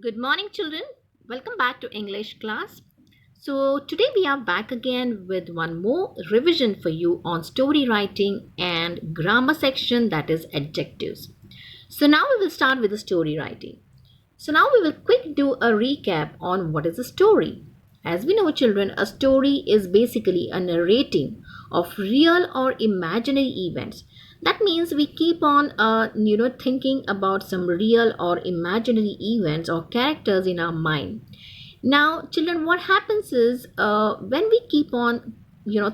Good morning, children. Welcome back to English class. So, today we are back again with one more revision for you on story writing and grammar section, that is adjectives. So, now we will start with the story writing. So, now we will quick do a recap on what is a story. As we know, children, a story is basically a narrating of real or imaginary events. That means we keep on thinking about some real or imaginary events or characters in our mind. Now, children, what happens is when we keep on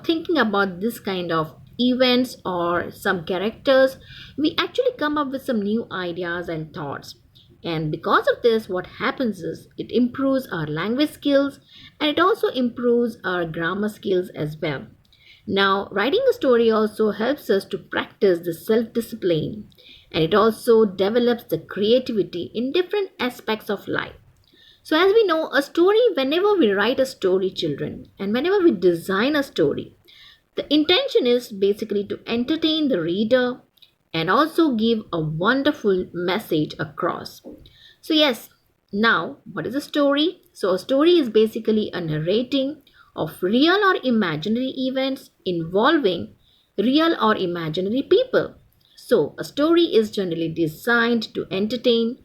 thinking about this kind of events or some characters, we actually come up with some new ideas and thoughts. And because of this, what happens is it improves our language skills and it also improves our grammar skills as well. Now, writing a story also helps us to practice the self discipline, and it also develops the creativity in different aspects of life. So, as we know, a story, whenever we write a story, children, and whenever we design a story, the intention is basically to entertain the reader and also give a wonderful message across. So, yes, now what is a story? So, a story is basically a narrating of real or imaginary events involving real or imaginary people. So, a story is generally designed to entertain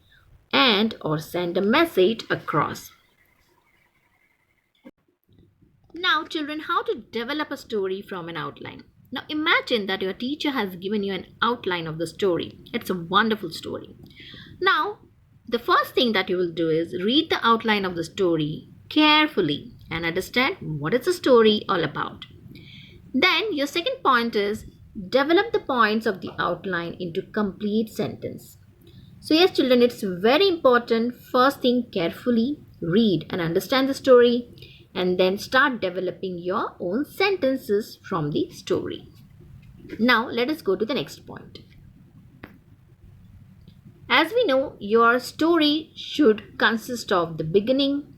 and or send a message across. Now, children, how to develop a story from an outline. Now, imagine that your teacher has given you an outline of the story. It's a wonderful story. Now, the first thing that you will do is read the outline of the story carefully and understand what is the story all about. Then, your second point is develop the points of the outline into complete sentence. So, yes, children, it's very important. First thing, carefully read and understand the story, and then start developing your own sentences from the story. Now, let us go to the next point. As we know, your story should consist of the beginning,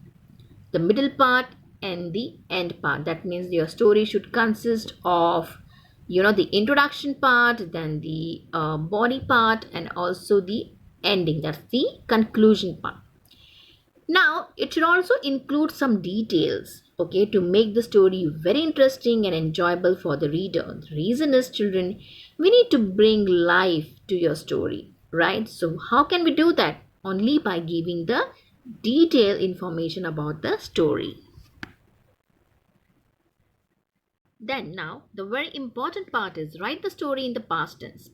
the middle part, and the end part. That means your story should consist of the introduction part, then the body part, and also the ending, that's the conclusion part. Now, it should also include some details, okay, to make the story very interesting and enjoyable for the reader. The reason is, children, we need to bring life to your story, right? So, how can we do that? Only by giving the detailed information about the story. Then, now, the very important part is write the story in the past tense,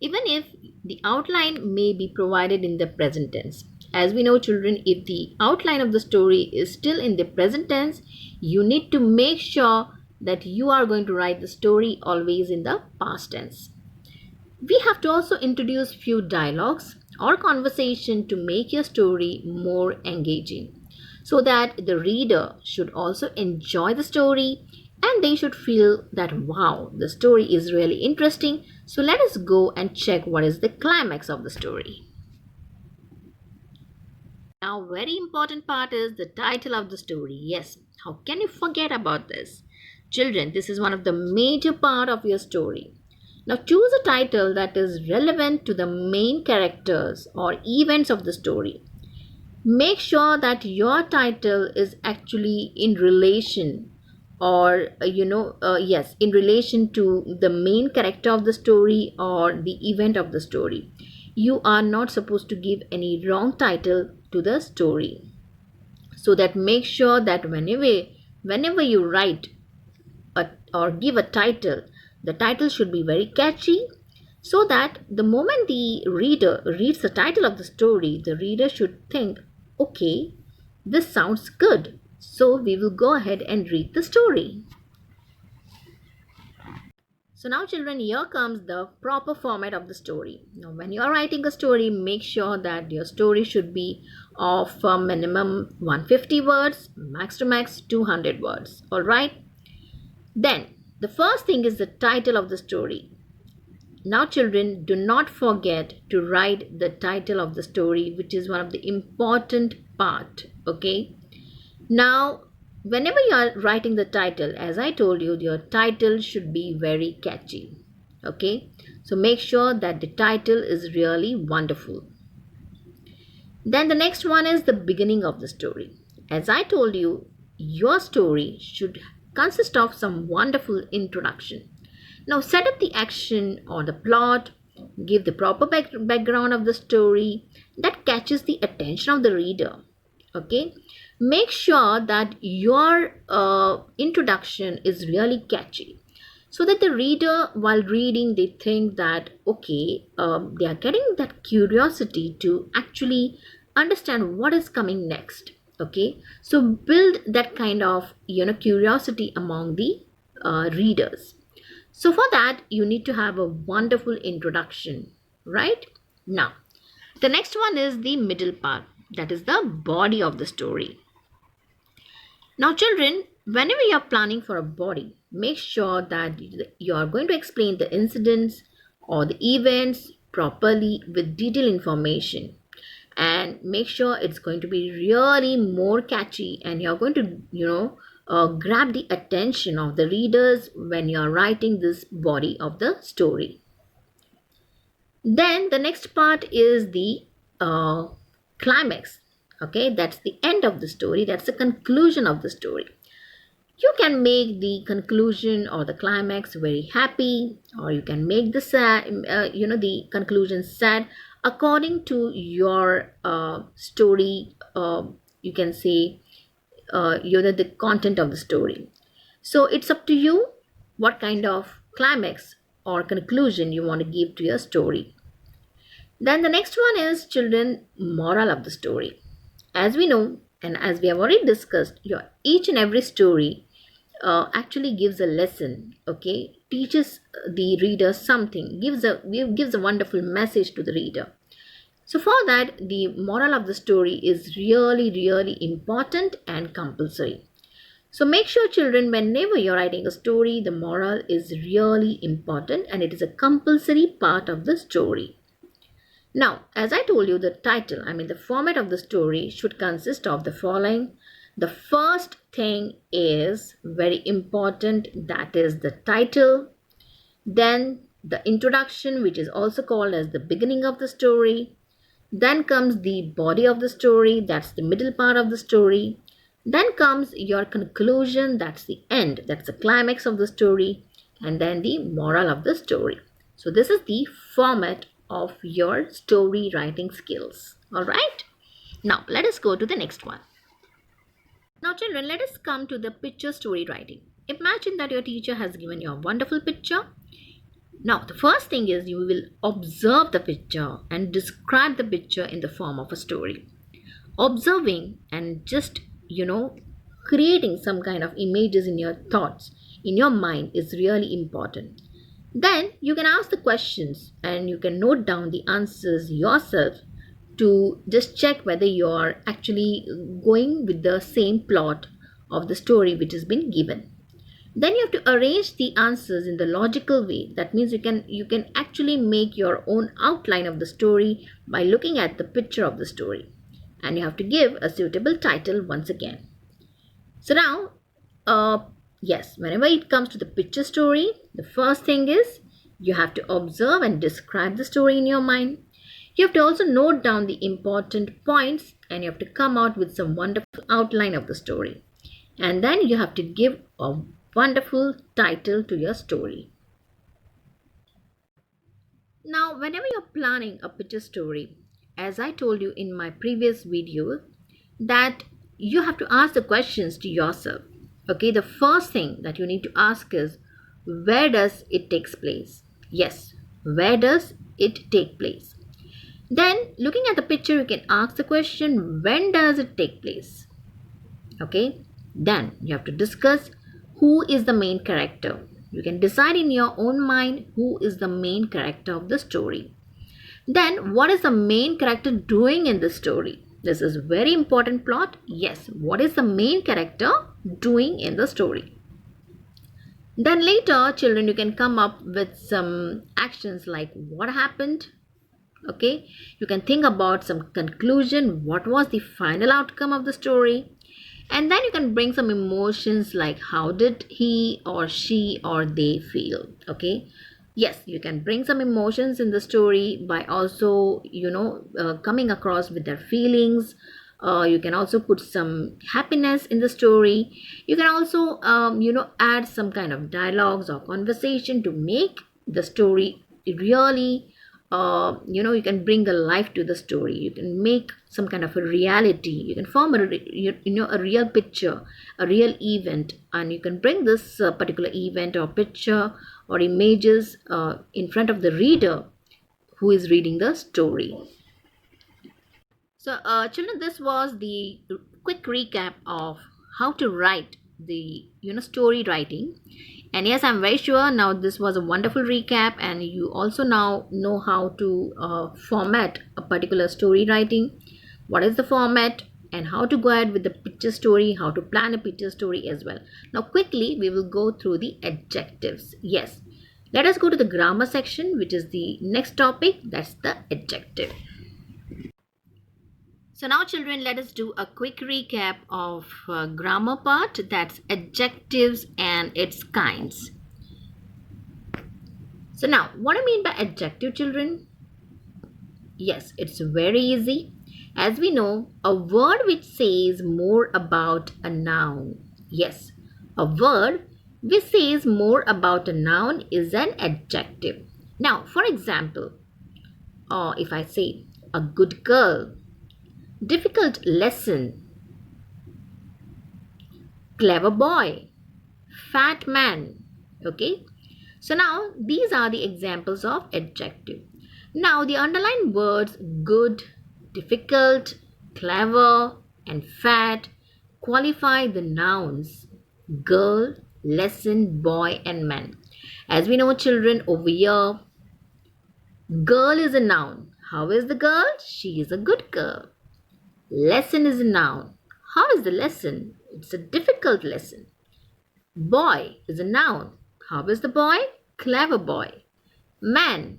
even if the outline may be provided in the present tense. As we know, children, if the outline of the story is still in the present tense, you need to make sure that you are going to write the story always in the past tense. We have to also introduce few dialogues or conversation to make your story more engaging, so that the reader should also enjoy the story and they should feel that wow, the story is really interesting. So let us go and check what is the climax of the story. Now, very important part is the title of the story. Yes, how can you forget about this? Children, this is one of the major part of your story. Now, choose a title that is relevant to the main characters or events of the story. Make sure that your title is actually in relation or in relation to the main character of the story or the event of the story. You are not supposed to give any wrong title to the story. So that make sure that whenever you write or give a title, the title should be very catchy, so that the moment the reader reads the title of the story, the reader should think, okay, this sounds good, so we will go ahead and read the story. So now, children, here comes the proper format of the story. Now, when you are writing a story, make sure that your story should be of a minimum 150 words, max to max 200 words. All right. Then, the first thing is the title of the story. Now, children, do not forget to write the title of the story, which is one of the important part. Okay. Now, whenever you are writing the title, as I told you, your title should be very catchy. Okay. So make sure that the title is really wonderful. Then the next one is the beginning of the story. As I told you, your story should consist of some wonderful introduction. Now set up the action or the plot, give the proper background of the story that catches the attention of the reader. Okay, make sure that your introduction is really catchy, so that the reader while reading they think that okay, they are getting that curiosity to actually understand what is coming next. Okay, so build that kind of curiosity among the readers. So for that you need to have a wonderful introduction, right? Now the next one is the middle part, that is the body of the story. Now, children, whenever you're planning for a body, make sure that you are going to explain the incidents or the events properly with detailed information, and make sure it's going to be really more catchy, and you're going to, grab the attention of the readers when you're writing this body of the story. Then the next part is the climax. Okay, that's the end of the story, that's the conclusion of the story. You can make the conclusion or the climax very happy, or you can make the the conclusion sad according to your story. You can say the content of the story. So it's up to you what kind of climax or conclusion you want to give to your story. Then the next one is, children, moral of the story. As we know, and as we have already discussed, your each and every story actually gives a lesson. Okay, teaches the reader something, gives a wonderful message to the reader. So for that, the moral of the story is really, really important and compulsory. So make sure, children, whenever you're writing a story, the moral is really important and it is a compulsory part of the story. Now, as I told you, the title, the format of the story should consist of the following. The first thing is very important, that is the title. Then the introduction, which is also called as the beginning of the story. Then comes the body of the story, that's the middle part of the story. Then comes your conclusion, that's the end, that's the climax of the story. And then the moral of the story. So this is the format of your story writing skills. All right, now let us go to the next one. Now children, let us come to the picture story writing. Imagine that your teacher has given you a wonderful picture. Now the first thing is, you will observe the picture and describe the picture in the form of a story. Observing and just creating some kind of images in your thoughts, in your mind, is really important. Then you can ask the questions and you can note down the answers yourself to just check whether you are actually going with the same plot of the story which has been given. Then you have to arrange the answers in the logical way. That means you can actually make your own outline of the story by looking at the picture of the story. And you have to give a suitable title once again. So now, yes, whenever it comes to the picture story, the first thing is you have to observe and describe the story in your mind. You have to also note down the important points and you have to come out with some wonderful outline of the story. And then you have to give a wonderful title to your story. Now, whenever you're planning a picture story, as I told you in my previous video, that you have to ask the questions to yourself. Okay, the first thing that you need to ask is, where does it take place? Yes, where does it take place? Then looking at the picture, you can ask the question, when does it take place? Okay, then you have to discuss who is the main character. You can decide in your own mind who is the main character of the story. Then what is the main character doing in the story? This is very important plot. Yes, what is the main character doing in the story? Then later, children, you can come up with some actions like what happened. Okay, you can think about some conclusion, what was the final outcome of the story, and then you can bring some emotions like how did he or she or they feel. Okay, Yes, you can bring some emotions in the story by also coming across with their feelings. You can also put some happiness in the story. You can also add some kind of dialogues or conversation to make the story really you can bring a life to the story. You can make some kind of a reality. You can form a real picture, a real event, and you can bring this particular event or picture or images in front of the reader who is reading the story. So, children, this was the quick recap of how to write the story writing. And yes, I'm very sure now this was a wonderful recap, and you also now know how to format a particular story writing. What is the format, and how to go ahead with the picture story, how to plan a picture story as well. Now, quickly, we will go through the adjectives. Yes, let us go to the grammar section, which is the next topic. That's the adjective. So now children, let us do a quick recap of grammar part, that's adjectives and its kinds. So now, what I mean by adjective, children? Yes, it's very easy. As we know, a word which says more about a noun. Yes, a word which says more about a noun is an adjective. Now, for example, if I say a good girl, difficult lesson, clever boy, fat man. Okay, so now these are the examples of adjective. Now the underlined words good, difficult, clever, and fat qualify the nouns girl, lesson, boy, and man. As we know, children, over here, girl is a noun. How is the girl? She is a good girl. Lesson is a noun. How is the lesson? It's a difficult lesson. Boy is a noun. How is the boy? Clever boy. Man.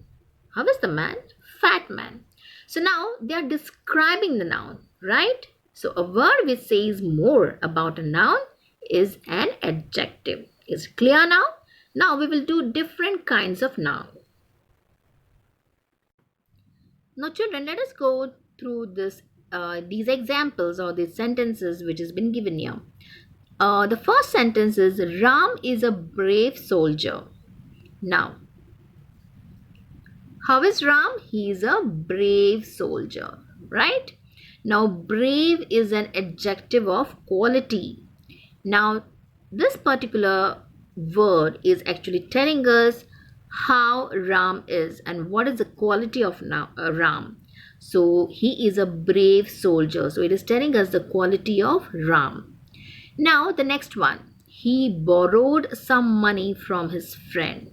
How is the man? Fat man. So now they are describing the noun, right? So a word which says more about a noun is an adjective. Is it clear now? Now we will do different kinds of noun. Now children, let us go through these examples or these sentences which has been given here. The first sentence is Ram is a brave soldier. Now, how is Ram? He is a brave soldier, right? Now, brave is an adjective of quality. Now, this particular word is actually telling us how Ram is and what is the quality of Ram. So, he is a brave soldier. So, it is telling us the quality of Ram. Now, the next one. He borrowed some money from his friend.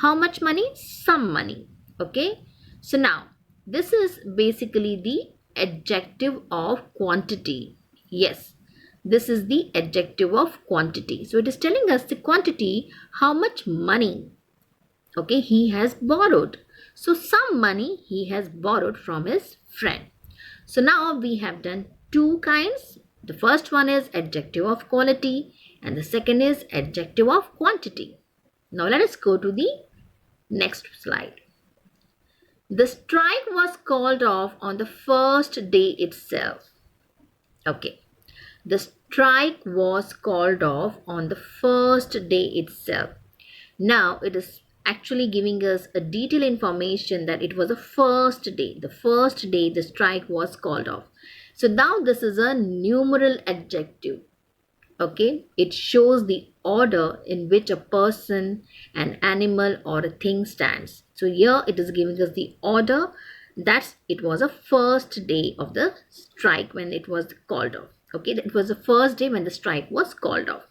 How much money? Some money. Okay. So now, this is basically the adjective of quantity. Yes, this is the adjective of quantity. So it is telling us the quantity, how much money, okay, he has borrowed. So some money he has borrowed from his friend. So now we have done two kinds. The first one is adjective of quality and the second is adjective of quantity. Now let us go to the next slide. The strike was called off on the first day itself. Okay. The strike was called off on the first day itself. Now it is actually giving us a detailed information that it was the first day. The first day the strike was called off. So now this is a numeral adjective. Okay, it shows the order in which a person, an animal, or a thing stands. So here it is giving us the order that it was a first day of the strike when it was called off. Okay, it was the first day when the strike was called off.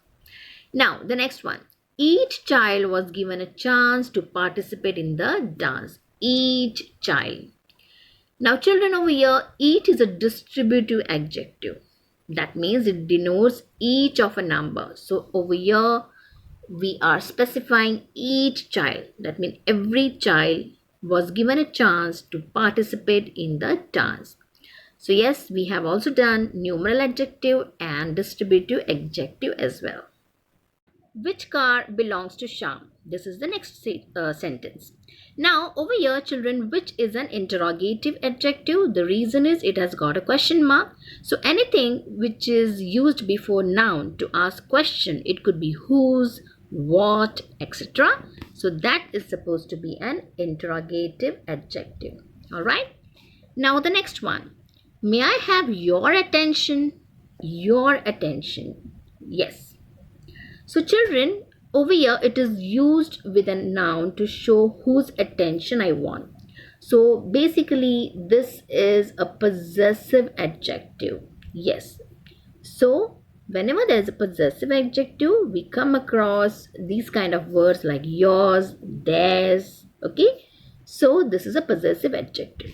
Now the next one, each child was given a chance to participate in the dance. Each child. Now children, over here, each is a distributive adjective. That means it denotes each of a number. So over here, we are specifying each child. That means every child was given a chance to participate in the dance. So yes, we have also done numeral adjective and distributive adjective as well. Which car belongs to Sham? This is the next sentence. Now over here children, which is an interrogative adjective? The reason is it has got a question mark. So anything which is used before noun to ask question, it could be whose, what, etc. So that is supposed to be an interrogative adjective. Alright. Now the next one. May I have your attention? Your attention. Yes. So children, over here it is used with a noun to show whose attention I want. So basically this is a possessive adjective. Yes. So whenever there is a possessive adjective, we come across these kind of words like yours, theirs. Okay. So this is a possessive adjective.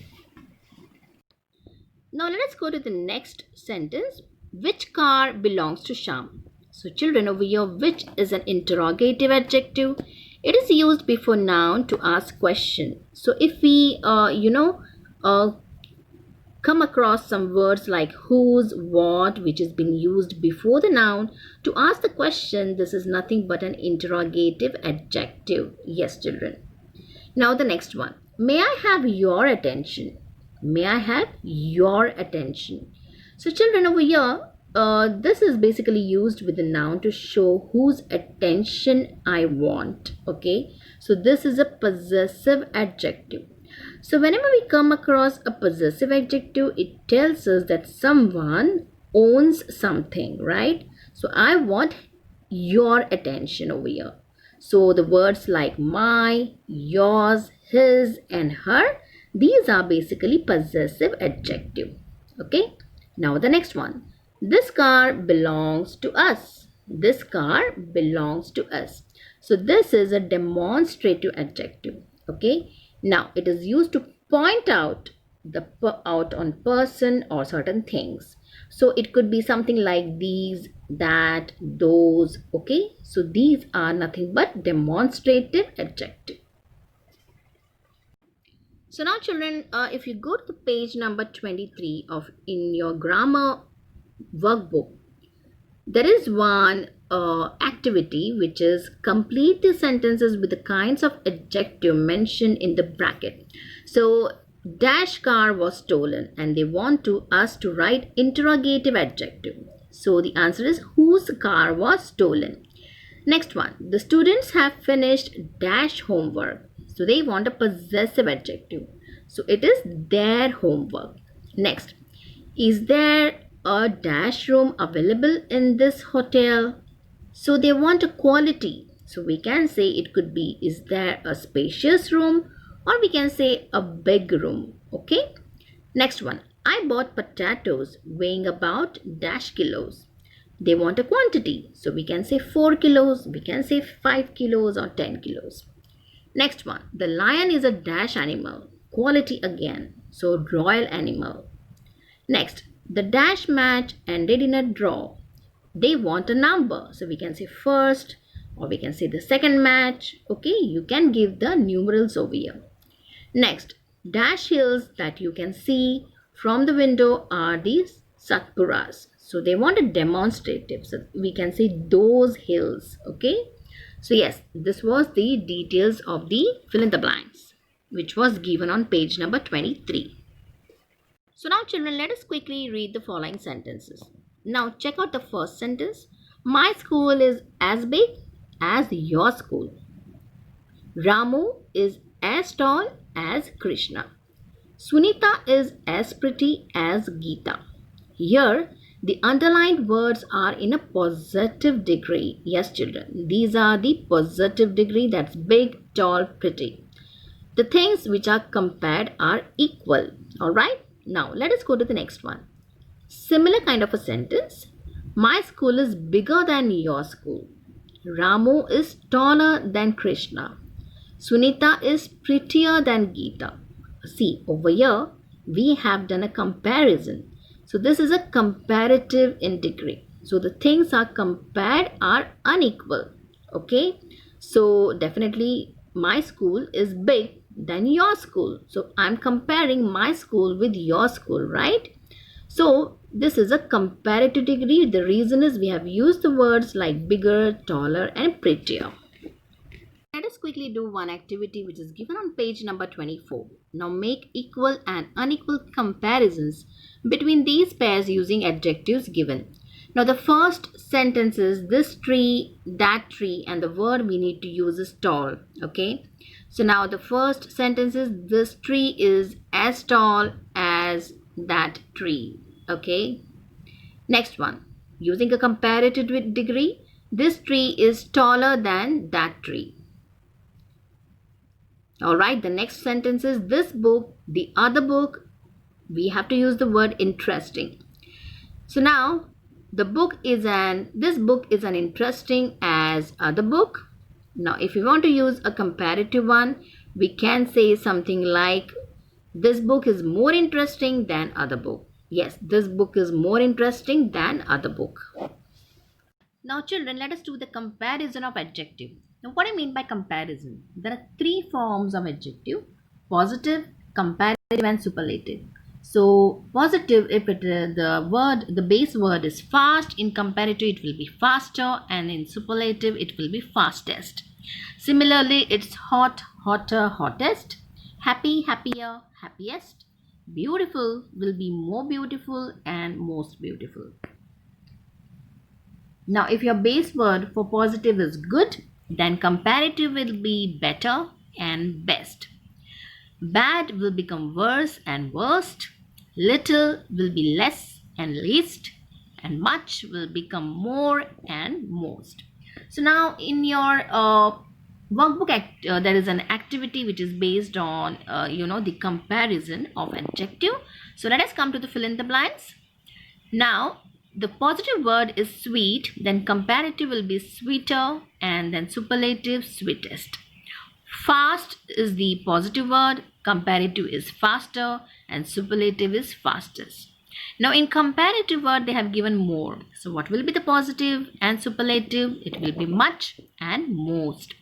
Now let us go to the next sentence. Which car belongs to Sham? So children, over here, which is an interrogative adjective. It is used before noun to ask question. So if we come across some words like whose, what, which is being used before the noun to ask the question, this is nothing but an interrogative adjective. Yes children. Now the next one. May I have your attention? May I have your attention? So children, over here, this is basically used with the noun to show whose attention I want. Okay. So this is a possessive adjective. So whenever we come across a possessive adjective, it tells us that someone owns something, right? So I want your attention over here. So the words like my, yours, his and her, these are basically possessive adjective. Okay. Now the next one. This car belongs to us. This car belongs to us. So this is a demonstrative adjective. Okay. Now it is used to point out on person or certain things. So it could be something like these, that, those. Okay. So these are nothing but demonstrative adjective. So now children, if you go to the page number 23 of in your grammar workbook, there is one activity which is complete the sentences with the kinds of adjective mentioned in the bracket. So dash car was stolen and they want us to write interrogative adjective. So the answer is whose car was stolen. Next one. The students have finished dash homework. So they want a possessive adjective. So it is their homework. Next. Is there a dash room available in this hotel? So they want a quality. So we can say it could be, is there a spacious room? Or we can say a big room. Okay. Next one. I bought potatoes weighing about dash kilos. They want a quantity. So we can say 4 kilos. We can say 5 kilos or 10 kilos. Next one. The lion is a dash animal. Quality again. So royal animal. Next. The dash match ended in a draw. They want a number. So we can say first or we can say the second match. Okay. You can give the numerals over here. Next. Dash hills that you can see from the window are these Satpuras. So they want a demonstrative. So we can say those hills. Okay. So yes, this was the details of the fill in the blanks, which was given on page number 23. So now children, let us quickly read the following sentences. Now check out the first sentence. My school is as big as your school. Ramu is as tall as Krishna. Sunita is as pretty as Geeta. Here, the underlined words are in a positive degree. Yes, children. These are the positive degree. That's big, tall, pretty. The things which are compared are equal. Alright. Now, let us go to the next one. Similar kind of a sentence. My school is bigger than your school. Ramu is taller than Krishna. Sunita is prettier than Geeta. See, over here, we have done a comparison. So this is a comparative in degree. So the things are compared are unequal. Okay. So definitely my school is big than your school. So I'm comparing my school with your school, right? So this is a comparative degree. The reason is we have used the words like bigger, taller and prettier. Let us quickly do one activity which is given on page number 24. Now make equal and unequal comparisons between these pairs using adjectives given. Now the first sentence is this tree, that tree, and the word we need to use is tall. Okay. So now the first sentence is this tree is as tall as that tree. Okay. Next one. Using a comparative degree, this tree is taller than that tree. Alright, the next sentence is this book, the other book, we have to use the word interesting. So now, this book is an interesting as other book. Now, if we want to use a comparative one, we can say something like this book is more interesting than other book. Yes, this book is more interesting than other book. Now children, let us do the comparison of adjective. Now what I mean by comparison? There are three forms of adjective: positive, comparative and superlative. So positive, if the base word is fast, in comparative it will be faster, and in superlative it will be fastest. Similarly, it's hot, hotter, hottest, happy, happier, happiest, beautiful will be more beautiful and most beautiful. Now, if your base word for positive is good, then comparative will be better and best. Bad will become worse and worst. Little will be less and least. And much will become more and most. So now in your workbook, there is an activity which is based on, the comparison of adjective. So let us come to the fill in the blanks. Now, the positive word is sweet, then comparative will be sweeter, and then superlative sweetest. Fast is the positive word, comparative is faster, and superlative is fastest. Now in comparative word they have given more. So what will be the positive and superlative? It will be much and most.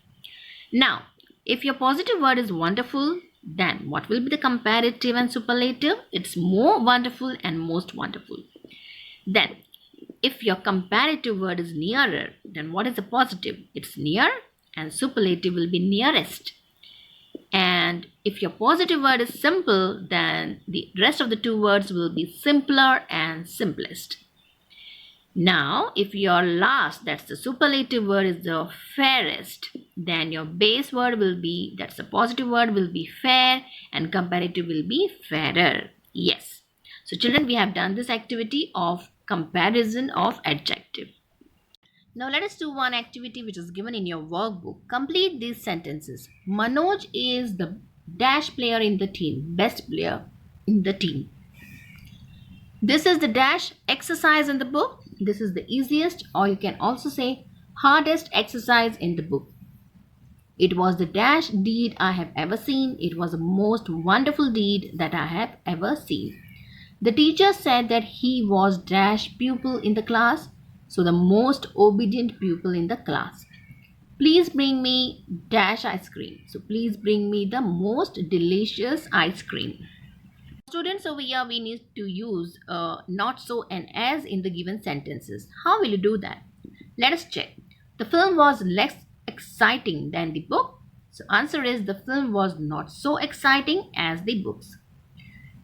Now if your positive word is wonderful, then what will be the comparative and superlative? It's more wonderful and most wonderful. Then, if your comparative word is nearer, then what is the positive? It's near, and superlative will be nearest. And if your positive word is simple, then the rest of the two words will be simpler and simplest. Now, if your last, that's the superlative word, is the fairest, then your base word will be, that's the positive word, will be fair, and comparative will be fairer. Yes. So children, we have done this activity of comparison of adjective. Now let us do one activity which is given in your workbook. Complete these sentences. Manoj is the dash player in the team, best player in the team. This is the dash exercise in the book. This is the easiest, or you can also say hardest exercise in the book. It was the dash deed I have ever seen. It was the most wonderful deed that I have ever seen. The teacher said that he was dash pupil in the class, so the most obedient pupil in the class. Please bring me dash ice cream. So please bring me the most delicious ice cream. Students, over here we need to use not so and as in the given sentences. How will you do that? Let us check. The film was less exciting than the book. So answer is the film was not so exciting as the books.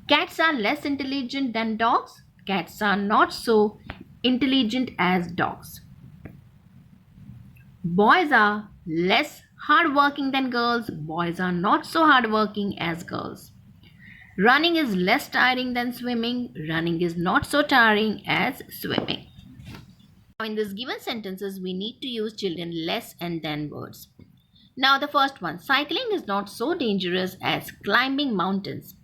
Cats are less intelligent than dogs. Cats are not so intelligent as dogs. Boys are less hardworking than girls. Boys are not so hardworking as girls. Running is less tiring than swimming. Running is not so tiring as swimming. Now in these given sentences, we need to use children less and than words. Now the first one, cycling is not so dangerous as climbing mountains.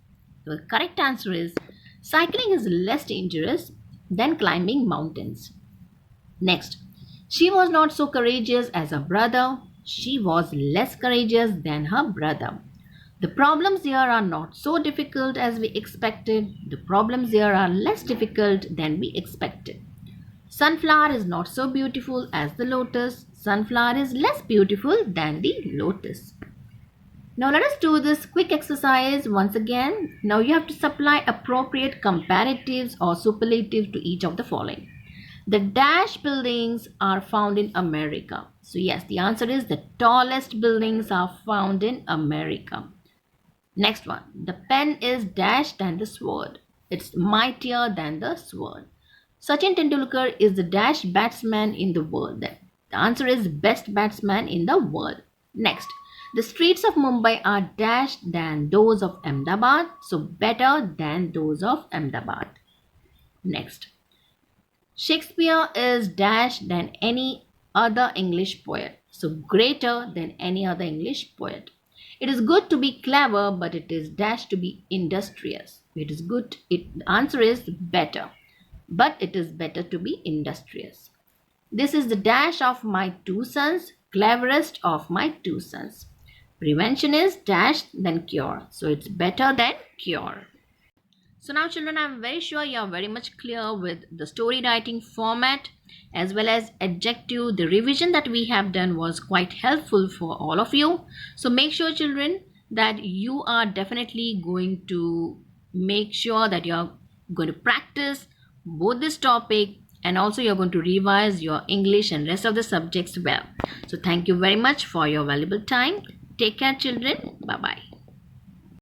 The correct answer is cycling is less dangerous than climbing mountains. Next, she was not so courageous as her brother. She was less courageous than her brother. The problems here are not so difficult as we expected. The problems here are less difficult than we expected. Sunflower is not so beautiful as the lotus. Sunflower is less beautiful than the lotus. Now let us do this quick exercise once again. Now you have to supply appropriate comparatives or superlatives to each of the following. The dash buildings are found in America. So yes, the answer is the tallest buildings are found in America. Next one. The pen is dash than the sword. It's mightier than the sword. Sachin Tendulkar is the dash batsman in the world. The answer is best batsman in the world. Next. The streets of Mumbai are dash than those of Ahmedabad. So better than those of Ahmedabad. Next. Shakespeare is dash than any other English poet. So greater than any other English poet. It is good to be clever, but it is dash to be industrious. It is good. The answer is better, but it is better to be industrious. This is the dash of my two sons, cleverest of my two sons. Prevention is dash than cure. So it's better than cure. So now children, I'm very sure you're very much clear with the story writing format as well as adjective. The revision that we have done was quite helpful for all of you. So make sure children that you are definitely going to make sure that you're going to practice both this topic and also you're going to revise your English and rest of the subjects well. So thank you very much for your valuable time. Take care children. Bye bye.